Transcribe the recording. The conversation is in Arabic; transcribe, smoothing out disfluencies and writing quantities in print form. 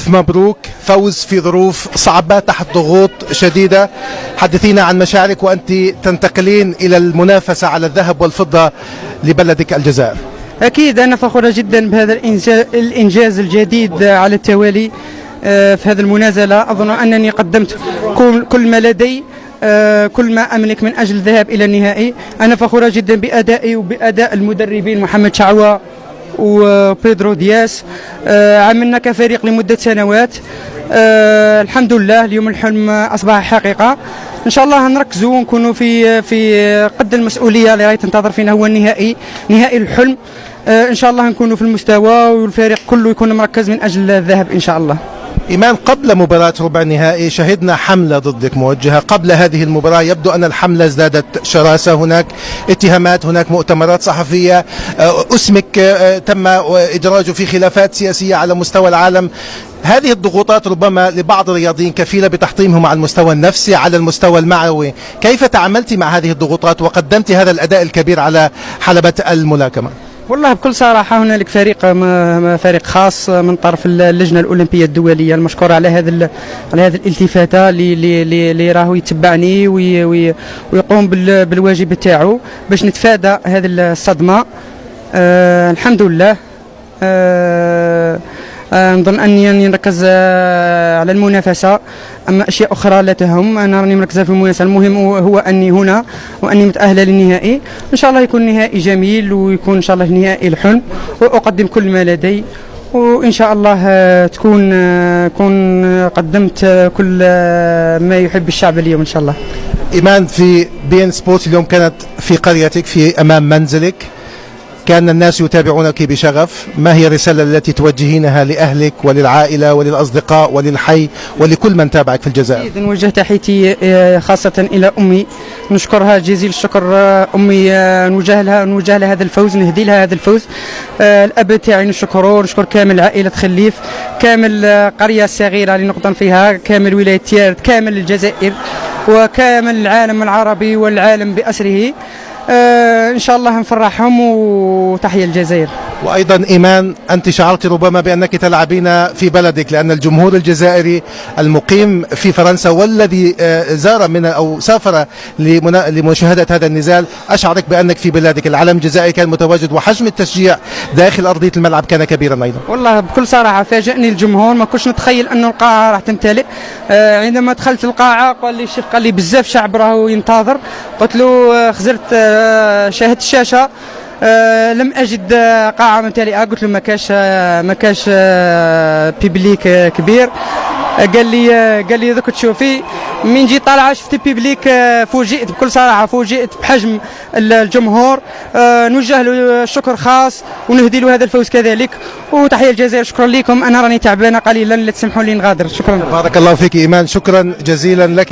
ألف مبروك، فوز في ظروف صعبة تحت ضغوط شديدة. حدثينا عن مشاعرك وأنت تنتقلين إلى المنافسة على الذهب والفضة لبلدك الجزائر. أكيد أنا فخورة جدا بهذا الإنجاز الجديد على التوالي في هذه المنازلة. أظن أنني قدمت كل ما لدي، كل ما أملك من أجل الذهاب إلى النهائي. أنا فخورة جدا بأدائي وبأداء المدربين محمد شعوة وبيدرو دياس. عملنا كفريق لمدة سنوات. الحمد لله اليوم الحلم أصبح حقيقة. إن شاء الله نركزوا ونكونوا في قد المسؤولية اللي راهي تنتظر فينا، هو النهائي، نهائي الحلم. إن شاء الله نكونوا في المستوى والفريق كله يكون مركز من أجل الذهب إن شاء الله. إيمان، قبل مباراة ربع النهائي شهدنا حملة ضدك موجهة. قبل هذه المباراة يبدو أن الحملة ازدادت شراسة، هناك اتهامات، هناك مؤتمرات صحفية، اسمك تم إدراجه في خلافات سياسية على مستوى العالم. هذه الضغوطات ربما لبعض الرياضيين كفيلة بتحطيمهم على المستوى النفسي، على المستوى المعنوي. كيف تعاملت مع هذه الضغوطات وقدمت هذا الأداء الكبير على حلبة الملاكمة؟ والله بكل صراحة هنالك فريق خاص من طرف اللجنة الأولمبية الدولية المشكورة على هذه الالتفاتة اللي راهو يتبعني ويقوم بالواجب تاعو باش نتفادى هذه الصدمة. الحمد لله. نظن أني نركز على المنافسة، أما أشياء أخرى لا تهم. أنا راني مركزة في المنافسة، المهم هو أني هنا وأني متأهلة للنهائي. إن شاء الله يكون نهائي جميل ويكون إن شاء الله نهائي الحلم، وأقدم كل ما لدي، وإن شاء الله كون قدمت كل ما يحب الشعب اليوم إن شاء الله. إيمان، في بي إن سبورت اليوم كانت في قريتك، في أمام منزلك، كان الناس يتابعونك بشغف. ما هي الرسالة التي توجهينها لأهلك وللعائلة وللأصدقاء وللحي ولكل من تابعك في الجزائر؟ نوجه تحيتي خاصة إلى أمي، نشكرها جزيل الشكر. أمي نوجه لها هذا الفوز، نهدي لها هذا الفوز. الأب تاعي نشكره، نشكر كامل عائلة خليف، كامل القرية الصغيرة اللي نقطن فيها، كامل ولاية تيارت، كامل الجزائر، وكامل العالم العربي والعالم بأسره. إن شاء الله نفرحهم، وتحية الجزائر. وأيضا إيمان، أنت شعرت ربما بأنك تلعبين في بلدك، لأن الجمهور الجزائري المقيم في فرنسا والذي زار من أو سافر لمشاهدة هذا النزال أشعرك بأنك في بلادك. العلم الجزائري كان متواجد، وحجم التشجيع داخل أرضية الملعب كان كبيرا أيضا. والله بكل صراحة فاجأني الجمهور، ما كنتش نتخيل أنه القاعة راح تمتلئ. عندما دخلت القاعة قال لي الشيخ، قال لي بزاف شعب راهو ينتظر. قلت له خزرت شاهدت الشاشة، لم أجد قاعة ممتلئة. قلت له ما كاش بيبليك كبير. قال لي ذوك تشوفي. من جيت طالعه شفت البيبليك، فوجئت بكل صراحه، فوجئت بحجم الجمهور. نوجه له الشكر خاص ونهدي له هذا الفوز كذلك، وتحيه الجزائر. شكرا لكم، انا راني تعبانه قليلا، لا تسمحوا لي نغادر. شكرا. بارك الله فيك إيمان، شكرا جزيلا لك.